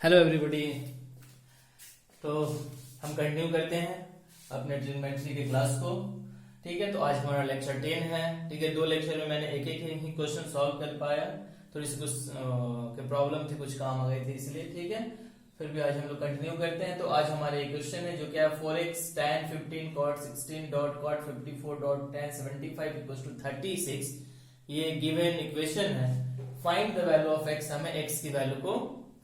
Hello everybody. तो हम continue करते हैं अपने ट्रिग्नोमेट्री के क्लास को। ठीक है, तो आज हमारा लेक्चर 10 है। ठीक है, 2 लेक्चर में मैंने एक ही क्वेश्चन सॉल्व कर पाया। थोड़ी सी कुछ प्रॉब्लम थी, कुछ काम आ गई थी इसलिए। ठीक है, फिर भी आज हम लोग कंटिन्यू करते हैं। तो आज हमारे एक क्वेश्चन है जो क्या है 4x tan 15 cot 16 dot cot 54 dot tan 75 equals to 36। ये गिवन इक्वेशन है। Find the value of x, हमें x की वैल्यू को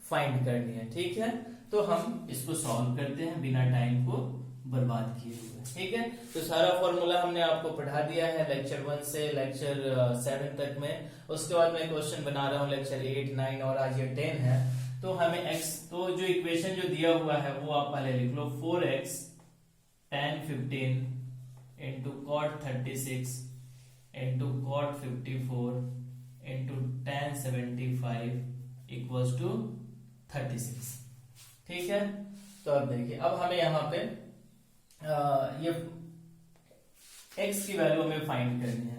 फाइंड करनी है। ठीक है, तो हम इसको सॉल्व करते हैं बिना टाइम को बर्बाद किए हुए। ठीक है, तो सारा फॉर्मूला हमने आपको पढ़ा दिया है लेक्चर 1 से लेक्चर 7 तक में। उसके बाद मैं क्वेश्चन बना रहा हूँ लेक्चर 8, 9 और आज ये 10 है। तो हमें x, तो जो इक्वेशन जो दिया हुआ है वो आप पहले लिख लो। 4x tan 15 into cot 36 into cot 54 into tan 75 equals to 36। ठीक है, तो अब देखिए, अब हमें यहाँ पे ये x की वैल्यू हमें फाइंड करनी है।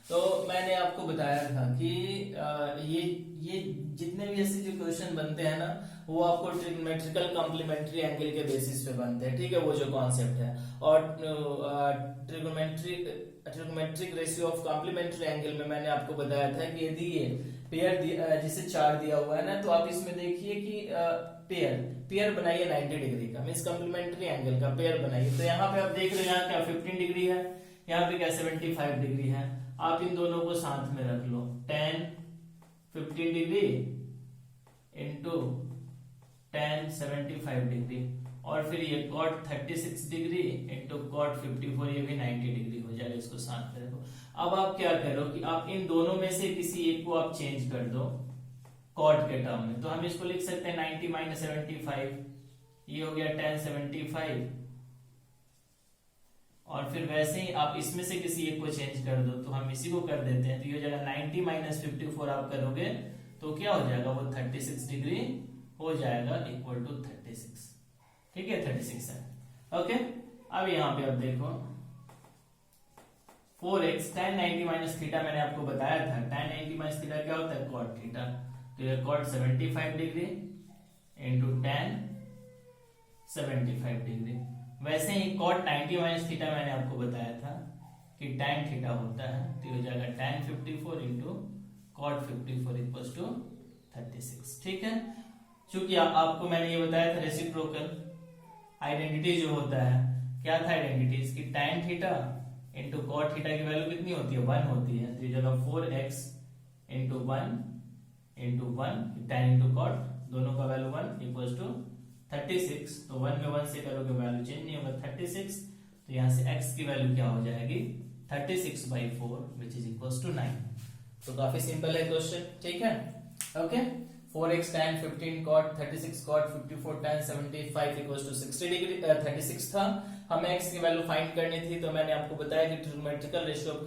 तो मैंने आपको बताया था कि ये जितने भी ऐसे जो क्वेश्चन बनते हैं ना, वो आपको ट्रिग्नोमेट्रिकल कॉम्प्लीमेंट्री एंगल के बेसिस पे बनते हैं। ठीक है, वो जो कॉन्सेप्ट है। और trigonometric ratio of complementary angle में मैंने आपको बताया था कि यदि ये पेयर जिसे 4 दिया हुआ है ना, तो आप इसमें देखिए कि पेयर बनाइए 90 डिग्री का, मींस कॉम्प्लीमेंट्री एंगल का पेयर बनाइए। तो यहाँ पे आप देख रहे हैं यहाँ क्या 15 डिग्री है, यहाँ पे क्या 75 डिग्री है। आप इन दोनों को साथ में रख लो, tan 15 degree into tan 75 degree, और फिर ये cot 36 डिग्री इंटू cot 54, ये भी 90 डिग्री हो जाएगा। इसको साथ में रखो। अब आप क्या करो कि आप इन दोनों में से किसी एक को आप चेंज कर दो cot के टर्म में। तो हम इसको लिख सकते हैं 90 माइनस 75, ये हो गया tan 75, और फिर वैसे ही आप इसमें से किसी एक को चेंज कर दो, तो हम इसी को कर देते हैं। तो ये हो जाएगा 90 माइनस 54 आप करोगे तो क्या हो जाएगा, वो 36 डिग्री हो जाएगा, इक्वल टू 36। ठीक है, 36 है। ओके, अब यहाँ पे अब देखो 4x tan 90 माइनस थीटा मैंने आपको बताया था। tan 90 माइनस थीटा क्या होता है, cot थीटा। तो ये cot 75 degree into tan 75 degree. वैसे ही cot 90 माइनस थीटा मैंने आपको बताया था कि tan थीटा होता है। तो हो जाएगा tan 54 into cot 54 equals to 36। ठीक है, चूंकि आपको मैंने ये बताया था रेसिप्रोकल आइडेंटिटी जो होता है, क्या था आइडेंटिटी इसकी, tan theta into cot theta की वैल्यू कितनी होती है, 1 होती है। तो ये जगह 4x into 1 into 1 tan into cot, दोनों का वैल्यू 1 इक्वल्स टू 36। तो 1 में 1 से करोगे वैल्यू चेंज नहीं होगा, 36। तो यहाँ से x की वैल्यू क्या हो जाएगी, 36/4 विच इज इक्वल्स टू 9। तो काफी सिंपल है क्वेश्चन। ठीक है, okay. 4x tan 15 cot 36 cot 54 tan 75 equals to 60 degree 36 था। हमें x की वैल्यू फाइंड करनी थी। तो मैंने आपको बताया कि trigonometrical ratio of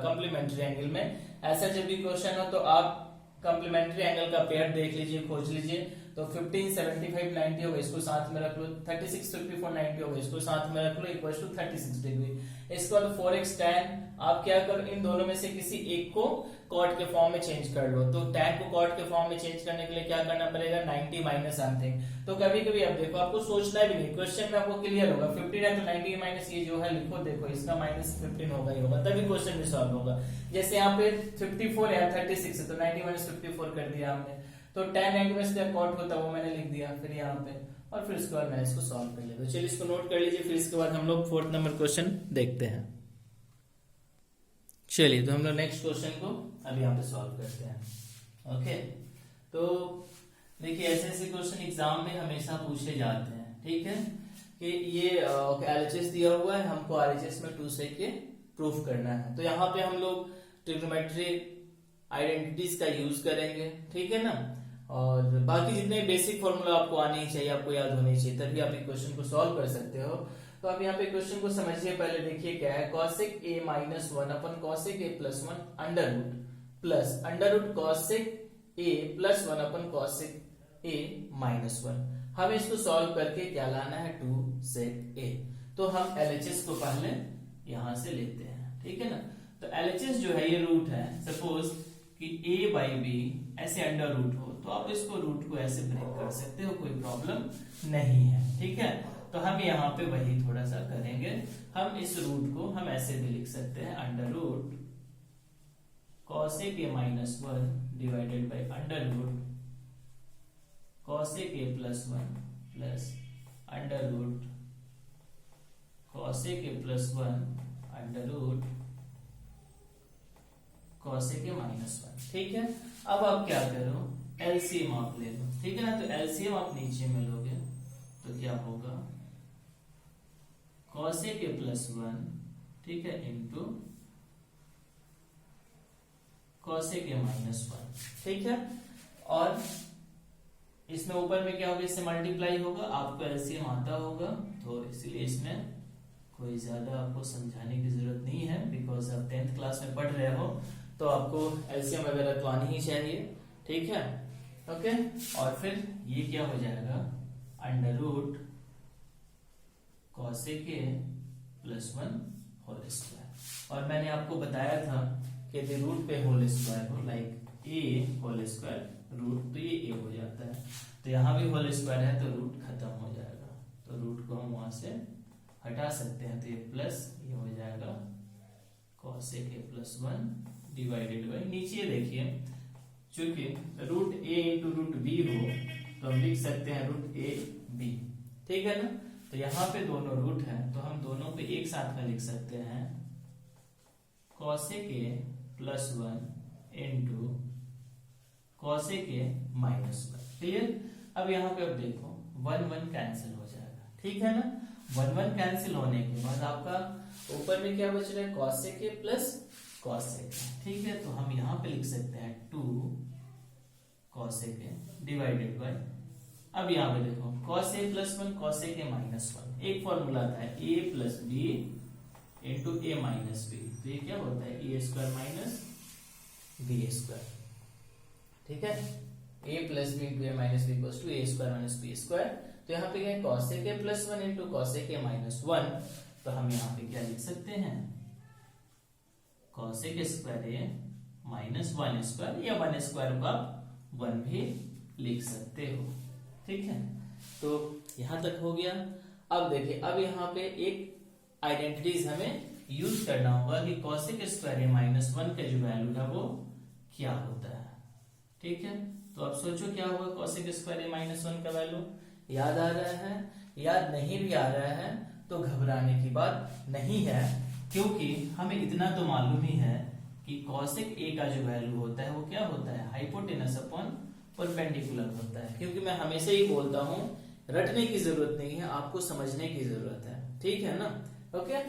complementary angle में ऐसा जब भी क्वेश्चन हो तो आप कॉम्प्लीमेंट्री एंगल का पेयर देख लीजिए, खोज लीजिए। तो 15 75 90 होगा, इसको साथ में रख लो। 36 54 90 होगा, इसको साथ में रख लो, इक्वल्स टू 36 डिग्री। इसके बाद 4x tan, आप क्या करो, इन दोनों में से किसी एक को cot के फॉर्म में चेंज कर लो। तो tan को cot के फॉर्म में चेंज करने के लिए क्या करना पड़ेगा, 90 माइनस समथिंग। तो कभी कभी अब देखो, आपको सोचना भी नहीं, क्वेश्चन में आपको क्लियर होगा। 15 है तो 90 माइनस ये जो है लिखो, देखो इसका माइनस 15 होगा ही होगा, तभी क्वेश्चन भी सॉल्व होगा। जैसे यहाँ पे 54 है, 36 है, तो 90 माइनस 54 कर दिया हमने। तो tan 90 में से cot होता है वो मैंने लिख दिया फिर यहाँ पे, और फिर इसके बाद मैं इसको सॉल्व कर लेता हूँ। चलिए इसको नोट कर लीजिए, फिर इसके बाद हम लोग 4th नंबर क्वेश्चन देखते हैं। चलिए, तो हम लोग नेक्स्ट क्वेश्चन को अभी यहाँ पे सॉल्व करते हैं। ओके, तो देखिए ऐसे ऐसे क्वेश्चन एग्जाम में हमेशा पूछे जाते हैं। ठीक है, कि ये LHS दिया हुआ है, हमको RHS में 2 से के प्रूफ करना है। तो यहाँ पे हम लोग ट्रिग्नोमेट्रिक आइडेंटिटीज का यूज करेंगे। ठीक है ना, और बाकी जितने बेसिक फॉर्मूला आपको आने ही चाहिए, आपको याद होने चाहिए, तभी आप इस क्वेश्चन को सॉल्व कर सकते हो। तो आप यहाँ पे क्वेश्चन को समझिए पहले। देखिए क्या है, cosec a माइनस 1 अपन cosec a plus 1 under root plus under root cosec a plus 1 अपन cosec a माइनस 1। हमें इसको सॉल्व करके क्या लाना है, 2 sec a। तो हम LHS को पहले यहां से लेते हैं। ठीक है ना, तो LHS जो है ये रूट है। सपोज कि a बाई बी ऐसे अंडर रूट हो, तो आप इसको रूट को ऐसे ब्रेक कर सकते हो, कोई प्रॉब्लम नहीं है, ठीक है। तो हम यहाँ पे वही थोड़ा सा करेंगे। हम इस रूट को हम ऐसे भी लिख सकते हैं, under root cosec a minus 1 divided by under root cosec a plus 1 plus under root cosec a plus 1 under root cosec a minus 1, ठीक है। अब आप क्या करो, एलसीएम आप ले लो, ठीक है ना। तो एलसीएम आप नीचे में लोगे तो क्या होगा, cosec a प्लस 1, ठीक है, इंटू cosec a माइनस 1, ठीक है। और इसमें ऊपर में क्या होगा, इससे मल्टीप्लाई होगा, आपको एलसीएम आता होगा, तो इसलिए इसमें कोई ज्यादा आपको समझाने की जरूरत नहीं है, बिकॉज आप 10th क्लास में पढ़ रहे हो, तो आपको एलसीएम वगैरह तो आनी ही चाहिए, ठीक है। ओके, और फिर ये क्या हो जाएगा, under root cosec a plus 1 whole square. और मैंने आपको बताया था कि यदि रूट पे होल स्क्वायर हो, like a whole square root, तो ये a हो जाता है। तो यहाँ भी होल स्क्वायर है तो रूट खत्म हो जाएगा, तो रूट को हम वहां से हटा सकते हैं, तो ये प्लस ये हो जाएगा cosec a plus 1 divided by, नीचे देखिए चूंकि root a into root b हो तो हम लिख सकते हैं रूट a b, ठीक है ना। तो यहाँ पे दोनों रूट हैं तो हम दोनों को एक साथ में लिख सकते हैं, cosec a plus 1 into cosec a minus 1, clear. अब यहाँ पे अब देखो 1 कैंसिल हो जाएगा, ठीक है ना। 1 कैंसिल होने के बाद आपका ऊपर में क्या बच रहा है, cosec a plus cosec a, ठीक है। तो हम यहाँ पे लिख सकते हैं 2 cosec a डिवाइडेड बाय, अब यहाँ पे देखो cos a plus 1 cosec a minus 1, एक फॉर्मूला आता है a plus b into a minus b, तो ये क्या होता है a square minus b square, ठीक है। a plus b into a minus b equals to a square minus b square. तो यहाँ पे क्या है, cosec a plus 1 into cosec a minus 1, तो हम यहाँ पे क्या लिख सकते हैं, cosec square a minus 1 square, या 1 स्क्वायर को आप 1 भी लिख सकते हो, ठीक है। तो यहां तक हो गया। अब देखिए, अब यहाँ पे एक आइडेंटिटीज हमें यूज करना होगा कि cosec स्क्वायर a माइनस 1 का जो वैल्यू है वो क्या होता है, ठीक है। तो अब सोचो क्या होगा cosec स्क्वायर a माइनस 1 का वैल्यू, याद आ रहा है, याद नहीं भी आ रहा है तो घबराने की बात नहीं है, क्योंकि हमें इतना तो मालूम ही है कि cosec a का जो वैल्यू होता है वो क्या होता है, हाइपोटेनस अपॉन परपेंडिकुलर होता है। क्योंकि मैं हमेशा ही बोलता हूँ, रटने की जरूरत नहीं है, आपको समझने की जरूरत है, ठीक है ना। ओके,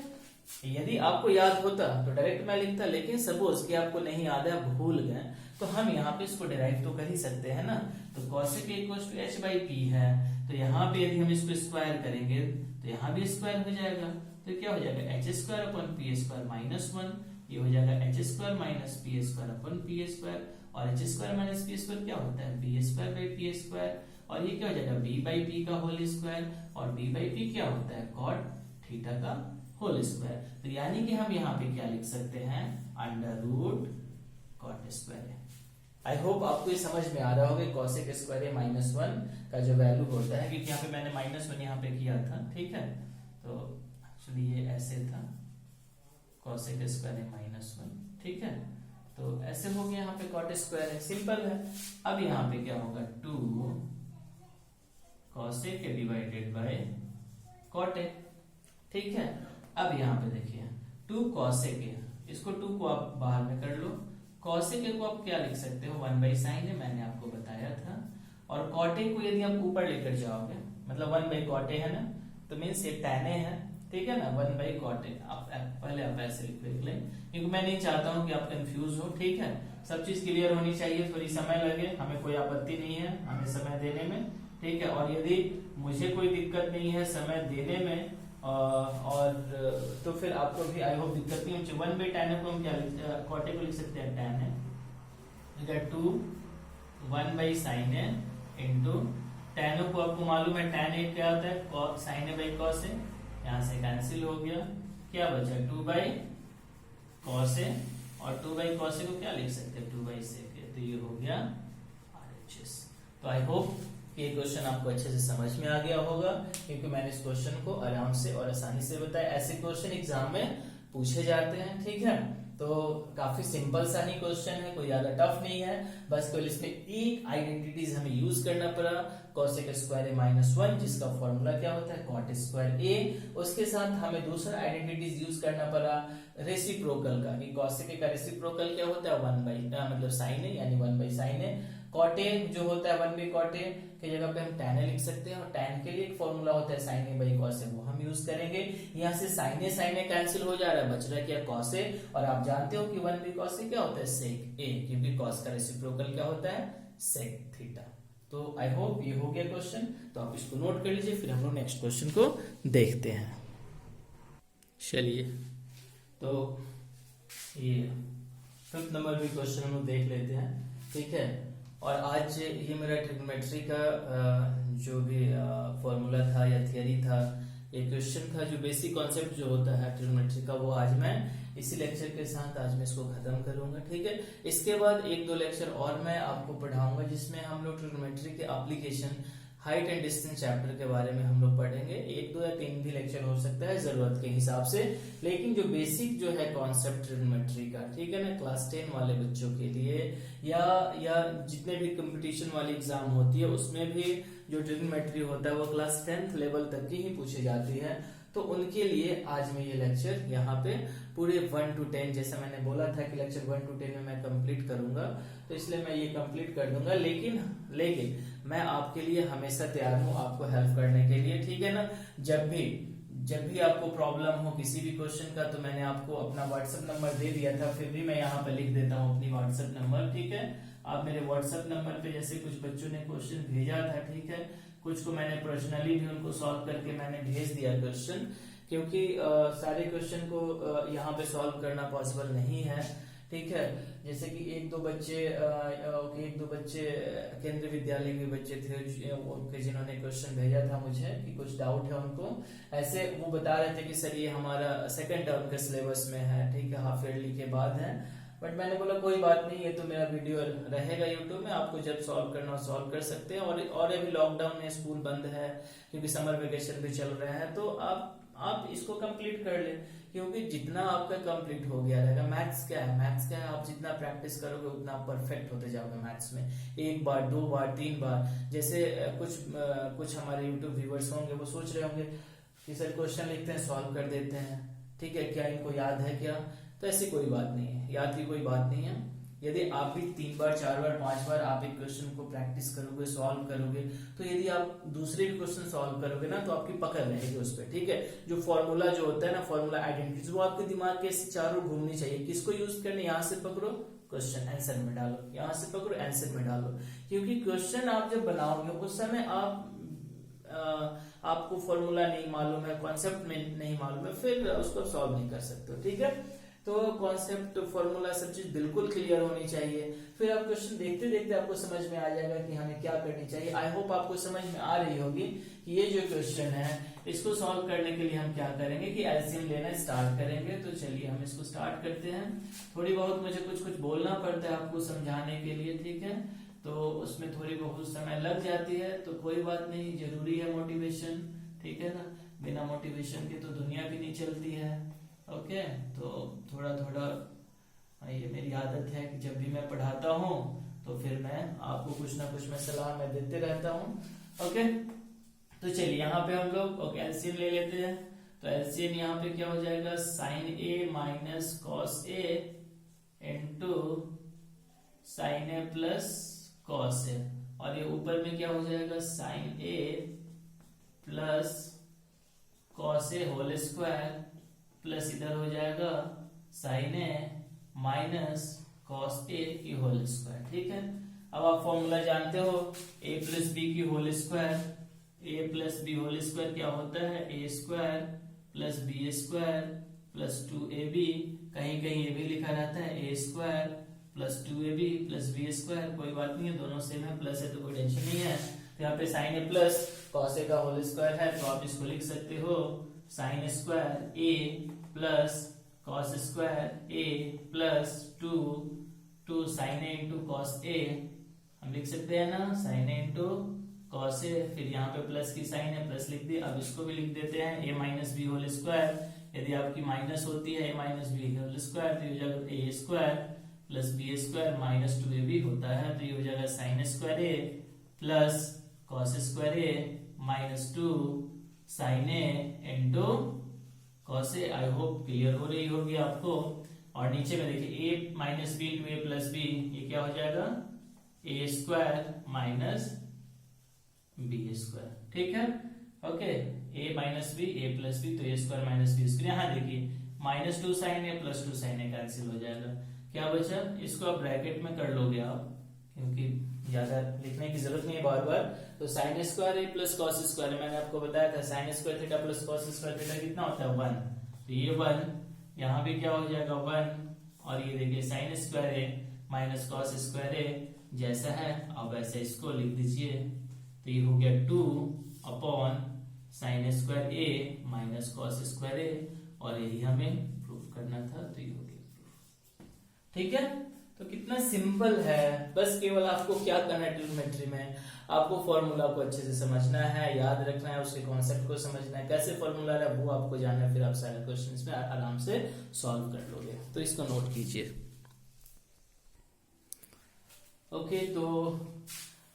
यदि आपको याद होता तो डायरेक्ट मैं लिखता, लेकिन सपोज कि आपको नहीं याद है, आप भूल गए, तो हम यहाँ पे इसको डिराइव तो कर ही सकते हैं ना। तो cosec a equals to h by p है, तो यहाँ पे यदि हम इसको स्क्वायर करेंगे तो यहाँ भी स्क्वायर हो जाएगा, तो क्या हो जाएगा h square upon p square minus 1, ये हो जाएगा h square minus p square upon p square, और h square minus p square क्या होता है, b square by p square, और ये क्या हो जाएगा b बाई p का होल स्क्वायर, और b बाई p क्या होता है, cot थीटा का होल स्क्वायर। तो यानी कि हम यहाँ पे क्या लिख सकते हैं, under root cot square. I hope आपको ये समझ में आ रहा होगा cosec स्क्वायर a माइनस 1 का जो वैल्यू होता है, क्योंकि यहाँ पे मैंने माइनस 1 यहाँ पे किया था, ठीक है। तो एक्चुअली ये ऐसे था cosec स्क्वायर a माइनस 1, ठीक है। तो ऐसे हो गया, यहाँ पे cot स्क्वायर है, सिंपल है। अब यहाँ पे क्या होगा, 2 cosec divided by cot a, ठीक है। अब यहाँ पे देखिए 2 cosec a, इसको 2 को आप बाहर में कर लो, cosec a को आप क्या लिख सकते हो, 1 बाई साइन a, मैंने आपको बताया था। और cot a को यदि आप ऊपर लेकर जाओगे, मतलब 1 बाई cot a है ना, तो मीन्स ये tan a है, ठीक है ना, 1 बाई cot a। आप पहले आप ऐसे लिख लें, क्योंकि मैं नहीं चाहता हूं कि आप कंफ्यूज हो, ठीक है। सब चीज क्लियर होनी चाहिए, थोड़ी समय लगे, हमें कोई आपत्ति नहीं है, हमें समय देने में, ठीक है। और यदि मुझे कोई दिक्कत नहीं है समय देने में, और तो फिर आपको भी आई होप दिक्कत नहीं होगी। 1 बाई tan को हम क्या cot a को लिख सकते हैं tan a, 2 1 by sin a into tan a को आपको मालूम है tan a क्या होता है, sin a by cos a, यहाँ से कैंसिल हो गया, क्या बचा 2 बाई cos a, और 2 बाई cos a को क्या लिख सकते हैं, 2 बाई sec a, तो ये हो गया RHS। तो आई होप कि ये क्वेश्चन आपको अच्छे से समझ में आ गया होगा, क्योंकि मैंने इस क्वेश्चन को आराम से और आसानी से बताया। ऐसे क्वेश्चन एग्जाम में पूछे जाते हैं, ठीक है। तो काफी सिंपल सा ही क्वेश्चन है, कोई ज्यादा टफ नहीं है। बस केवल इसमें एक आइडेंटिटीज हमें यूज करना पड़ा, cosec स्क्वायर ए माइनस 1, जिसका फॉर्मूला क्या होता है cot स्क्वायर ए। उसके साथ हमें दूसरा आइडेंटिटीज यूज करना पड़ा रेसिप्रोकल का, कि cosec का रेसिप्रोकल क्या होता है 1 बाई मतलब साइन ए, यानी 1 by sine a. Cot a जो होता है 1 बाई कॉट ए की जगह पे हम tan ए लिख सकते हैं, और tan के लिए एक फॉर्मूला होता है sin a by cos a, वो हम यूज करेंगे। यहाँ से sin a कैंसिल हो जा रहा है, बच रहा है क्या cos a, और आप जानते हो कि 1 बाई cos a क्या होता है sec a, क्योंकि cos का रेसिप्रोकल क्या होता है sec थीटा। तो आई होप ये हो गया क्वेश्चन, तो आप इसको नोट कर लीजिए, फिर हम लोग नेक्स्ट क्वेश्चन को देखते हैं। चलिए, तो ये 5th नंबर भी क्वेश्चन हम लोग देख लेते हैं, ठीक है। और आज ये मेरा ट्रिग्नोमेट्री का जो भी फॉर्मूला था या थियरी था, ये क्वेश्चन था, जो बेसिक कॉन्सेप्ट जो होता है ट्रिग्नोमेट्री का, वो आज मैं इसी लेक्चर के साथ आज मैं इसको खत्म करूंगा, ठीक है। इसके बाद 1-2 लेक्चर और मैं आपको पढ़ाऊंगा, जिसमें हम लोग ट्रिग्नोमेट्री के application height and distance chapter के बारे में हम लोग पढ़ेंगे। 1-2 या 3 भी लेक्चर हो सकता है जरूरत के हिसाब से, लेकिन जो बेसिक जो है कॉन्सेप्ट ट्रिग्नोमेट्री का, ठीक है ना, क्लास 10 वाले बच्चों के लिए या जितने भी कंपटीशन वाली एग्जाम होती है उसमें भी जो ट्रिग्नोमेट्री होता है वो क्लास 10th लेवल तक की ही पूछी जाती है। तो उनके लिए आज मैं ये लेक्चर यहाँ पे पूरे 1 to 10, जैसा मैंने बोला था कि लेक्चर 1 to 10 में मैं कंप्लीट करूंगा, तो इसलिए मैं ये कंप्लीट कर दूंगा। लेकिन मैं आपके लिए हमेशा तैयार हूँ आपको हेल्प करने के लिए, ठीक है ना। जब भी आपको प्रॉब्लम हो किसी भी क्वेश्चन का, तो मैंने आपको अपना व्हाट्सएप नंबर दे दिया था, फिर भी मैं यहाँ पे लिख देता हूँ अपनी व्हाट्सएप नंबर, ठीक है। आप मेरे व्हाट्सएप नंबर पे, जैसे कुछ बच्चों ने क्वेश्चन भेजा था, ठीक है, कुछ को मैंने पर्सनली भी उनको सॉल्व करके मैंने भेज दिया क्वेश्चन, क्योंकि सारे क्वेश्चन को यहाँ पे सॉल्व करना पॉसिबल नहीं है, ठीक है। जैसे कि एक दो बच्चे केंद्रीय विद्यालय के बच्चे थे जिन्होंने क्वेश्चन भेजा था मुझे कि कुछ डाउट है उनको, ऐसे वो बता रहे थे कि सर ये हमारा 2nd टर्म के सिलेबस में है, ठीक है, हाफ ईयरली के बाद है। बट मैंने बोला कोई बात नहीं, ये तो मेरा वीडियो रहेगा यूट्यूब में, आपको जब सॉल्व करना हो सॉल्व कर सकते हैं। और अभी लॉकडाउन है, स्कूल बंद है, क्योंकि समर वेकेशन भी चल रहा है, तो आप इसको कंप्लीट कर ले, क्योंकि जितना आपका कंप्लीट हो गया रहेगा। मैथ्स क्या है, आप जितना प्रैक्टिस करोगे उतना परफेक्ट होते जाओगे मैथ्स में। 1 बार 2 बार 3 बार, जैसे कुछ हमारे यूट्यूब व्यूअर्स होंगे, वो सोच रहे होंगे कि सर क्वेश्चन लिखते हैं सॉल्व कर देते हैं, ठीक है, क्या इनको याद है क्या? तो ऐसी कोई बात नहीं है, याद की कोई बात नहीं है। यदि आप भी 3 बार 4 बार 5 बार आप एक क्वेश्चन को प्रैक्टिस करोगे, सॉल्व करोगे, तो यदि आप दूसरे भी क्वेश्चन सॉल्व करोगे ना, तो आपकी पकड़ रहेगी उस पर, ठीक है। जो फॉर्मूला जो होता है ना, फॉर्मूला आइडेंटिटीज, वो आपके दिमाग के चारों घूमनी चाहिए। किसको यूज करने? यहाँ से पकड़ो, क्वेश्चन आंसर में डालो, यहाँ से पकड़ो, आंसर में डालो। क्योंकि क्वेश्चन आप जब बनाओगे उस समय आपको फॉर्मूला नहीं मालूम है, कॉन्सेप्ट में नहीं मालूम है, फिर उसको सॉल्व नहीं कर सकते हो, ठीक है। तो कॉन्सेप्ट, फॉर्मूला, सब चीज बिल्कुल क्लियर होनी चाहिए, फिर आप क्वेश्चन देखते देखते आपको समझ में आ जाएगा कि हमें क्या करनी चाहिए। आई होप आपको समझ में आ रही होगी कि ये जो क्वेश्चन है इसको सॉल्व करने के लिए हम क्या करेंगे कि एलसीएम लेना स्टार्ट करेंगे। तो चलिए हम इसको स्टार्ट करते हैं। थोड़ी बहुत मुझे कुछ बोलना पड़ता है आपको समझाने के लिए, ठीक है, तो उसमें थोड़ी बहुत समय लग जाती है, तो कोई बात नहीं, जरूरी है मोटिवेशन, ठीक है ना। बिना मोटिवेशन के तो दुनिया भी नहीं चलती है, ओके। तो थोड़ा ये मेरी आदत है कि जब भी मैं पढ़ाता हूँ तो फिर मैं आपको कुछ ना कुछ मैं सलाह मैं देते रहता हूँ, ओके। तो चलिए यहाँ पे हम लोग ओके एलसीएम ले लेते हैं। तो एलसीएम यहाँ पे क्या हो जाएगा, sign A minus cos A into sine A plus cos A, और ये ऊपर में क्या हो जाएगा, sign A plus cos A whole square plus इधर हो जाएगा sign A minus cos A की होल स्क्वायर, ठीक है। अब आप फॉर्मूला जानते हो, a प्लस बी की whole square, a plus B whole square क्या होता है, A square plus B square plus 2ab, कहीं कहीं ये भी लिखा रहता है A square plus 2ab plus B square, कोई बात नहीं है, दोनों सेम है, प्लस है तो कोई टेंशन नहीं है। तो यहाँ पे sign A plus cos A का होल स्क्वायर है, तो आप इसको लिख सकते हो sign square A plus cos square A plus 2 sine A into cos ए, हम लिख सकते हैं ना, साइन ए इंटू कॉस ए, फिर यहाँ पे प्लस की साइन है, प्लस लिख दी। अब इसको भी लिख देते हैं A minus B whole square. यदि आपकी माइनस होती है A minus B whole square तो ये हो जाएगा A square plus B square minus 2ab होता है तो ये हो जाएगा sine square A plus cos square A minus 2 sine A into cos A. I hope clear हो रही होगी आपको। और नीचे में देखिए A minus B into A plus B, ये क्या हो जाएगा A square minus B square. ठीक है, ओके। ए माइनस बी ए प्लस बी तो ए स्क्वायर माइनस बी स्क्वायर। यहाँ देखिए माइनस 2 साइन ए प्लस 2 साइन ए कैंसिल हो जाएगा। क्या बचा, इसको आप ब्रैकेट में कर लोगे आप, क्योंकि ज्यादा लिखने की जरूरत नहीं है बार बार। तो sign square A plus cos square, मैंने आपको बताया था sine square theta plus cos square theta कितना होता है 1, तो ये 1, यहाँ भी क्या हो जाएगा 1, और ये देखिए sign square A minus cos square ए जैसा है अब वैसे इसको लिख दीजिए। तो ये हो गया 2 upon sine square A minus cos square ए, और यही हमें प्रूफ करना था तो ये हो गया प्रूफ। ठीक है, तो कितना सिंपल है। बस केवल आपको क्या करना है, ट्रिग्नोमेट्री में आपको फॉर्मूला को अच्छे से समझना है, याद रखना है, उसके कॉन्सेप्ट को समझना है, कैसे फॉर्मूला है वो आपको जानना है, फिर आप सारे क्वेश्चंस में आराम से सॉल्व कर लोगे। तो इसको नोट कीजिए। ओके, तो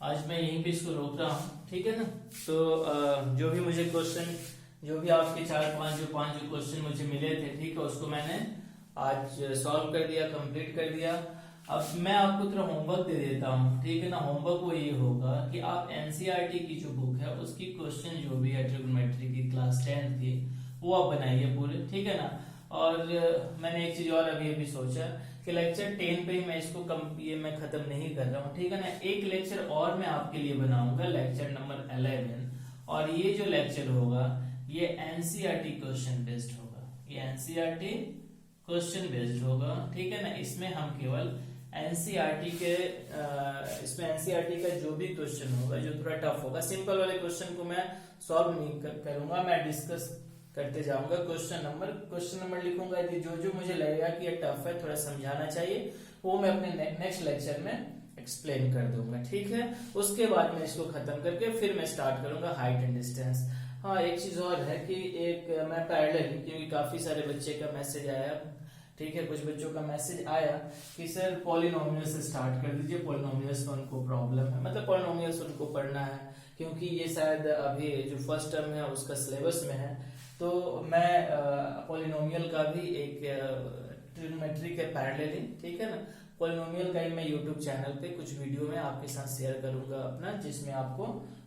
आज मैं यहीं पे इसको रोक रहा हूँ, ठीक है ना। तो जो भी मुझे क्वेश्चन, जो भी आपके 4-5 जो क्वेश्चन मुझे मिले थे, ठीक है, उसको मैंने आज सॉल्व कर दिया, कंप्लीट कर दिया। अब मैं आपको थोड़ा होमवर्क दे देता हूँ, ठीक है ना। होमवर्क वो ये होगा कि आप एनसीईआरटी की जो बुक है उसकी क्वेश्चन जो भी है ट्रिग्नोमेट्री की क्लास 10 की वो आप बनाइए पूरे, ठीक है ना। और मैंने एक चीज और अभी सोचा कि लेक्चर 10 पे ही मैं इसको ये मैं खत्म नहीं कर रहा हूँ, ठीक है ना। एक लेक्चर और मैं आपके लिए बनाऊंगा, लेक्चर नंबर 11, और ये जो लेक्चर होगा ये एनसीईआरटी क्वेश्चन बेस्ड होगा, ये एनसीईआरटी क्वेश्चन बेस्ड होगा, ठीक है ना। इसमें हम केवल एनसीईआरटी के इसमें एनसीईआरटी का जो भी क्वेश्चन होगा जो थोड़ा टफ होगा, सिंपल वाले क्वेश्चन को मैं सॉल्व नहीं करूंगा, मैं डिस्कस करते जाऊंगा। क्वेश्चन नंबर लिखूंगा, यदि जो मुझे लगेगा कि ये टफ है, थोड़ा समझाना चाहिए, वो मैं अपने नेक्स्ट लेक्चर में एक्सप्लेन कर दूंगा, ठीक है। उसके बाद मैं इसको खत्म करके फिर मैं स्टार्ट करूंगा हाइट एंड डिस्टेंस। हाँ, एक चीज और है कि एक मैं पैरेलल, क्योंकि काफी सारे बच्चे का मैसेज आया, ठीक है, कुछ बच्चों का मैसेज आया कि सर पॉलिनोमियल से स्टार्ट कर दीजिए, पॉलिनोमियल्स में उनको प्रॉब्लम है, मतलब पॉलिनोमियल्स उनको पढ़ना है, क्योंकि ये शायद अभी जो फर्स्ट टर्म है उसका सिलेबस में है। तो मैं पॉलिनोमियल का भी एक ट्रिग्नोमेट्री के पैरेलल, ठीक है ना, पॉलिनोमियल का ही मैं यूट्यूब चैनल पे कुछ वीडियो में आपके साथ शेयर करूंगा अपना, जिसमें आपको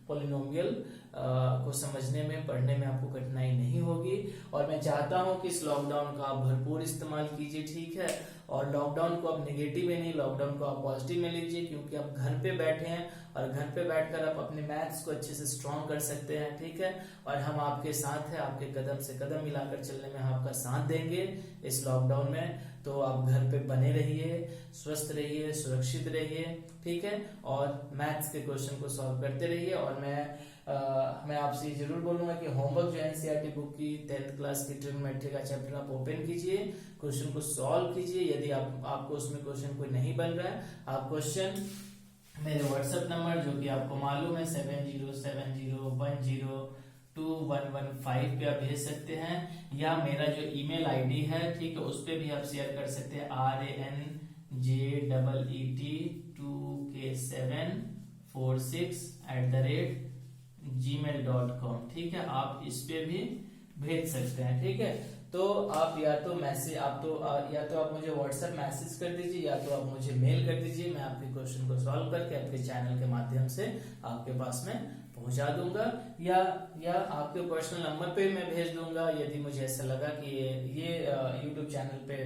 पॉलिनोमियल को समझने में, पढ़ने में आपको कठिनाई नहीं होगी। और मैं चाहता हूं कि इस लॉकडाउन का आप भरपूर इस्तेमाल कीजिए, ठीक है। और लॉकडाउन को आप नेगेटिव में नहीं, लॉकडाउन को आप पॉजिटिव में लीजिए, क्योंकि आप घर पे बैठे हैं और घर पे बैठकर आप अपने मैथ्स को अच्छे से स्ट्रॉन्ग कर सकते हैं, ठीक है। और हम आपके साथ हैं, आपके कदम से कदम मिलाकर चलने में हम आपका साथ देंगे इस लॉकडाउन में। तो आप घर पे बने रहिए, स्वस्थ रहिए, सुरक्षित रहिए, ठीक है, और मैथ्स के क्वेश्चन को सॉल्व करते रहिए। और मैं आपसे जरूर बोलूंगा कि होमवर्क जो एनसीईआरटी बुक की 10th क्लास की ट्रिग्नोमेट्री का चैप्टर आप ओपन कीजिए, क्वेश्चन को सॉल्व कीजिए। यदि आपको उसमें क्वेश्चन कोई नहीं बन रहा है, आप क्वेश्चन मेरे व्हाट्सएप नंबर जो कि आपको मालूम है 7070102115 पे आप भेज सकते हैं, या मेरा जो ईमेल आईडी है, ठीक है, उस पे भी आप शेयर कर सकते हैं ranjet2k746@gmail.com, ठीक है, आप इस पे भी भेज सकते हैं, ठीक है। तो आप या तो आप मुझे व्हाट्सएप मैसेज कर दीजिए, या तो आप मुझे मेल कर दीजिए, मैं आपके क्वेश्चन को सॉल्व करके आपके चैनल के माध्यम से आपके पास में पहुंचा दूंगा, या आपके पर्सनल नंबर पे मैं भेज दूंगा। यदि मुझे ऐसा लगा कि ये यूट्यूब चैनल पे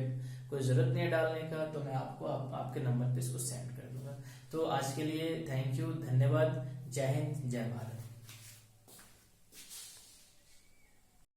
कोई जरूरत नहीं है डालने का, तो मैं आपको आपके नंबर पे इसको सेंड कर दूंगा। तो आज के लिए थैंक यू, धन्यवाद, जय हिंद, जय भारत।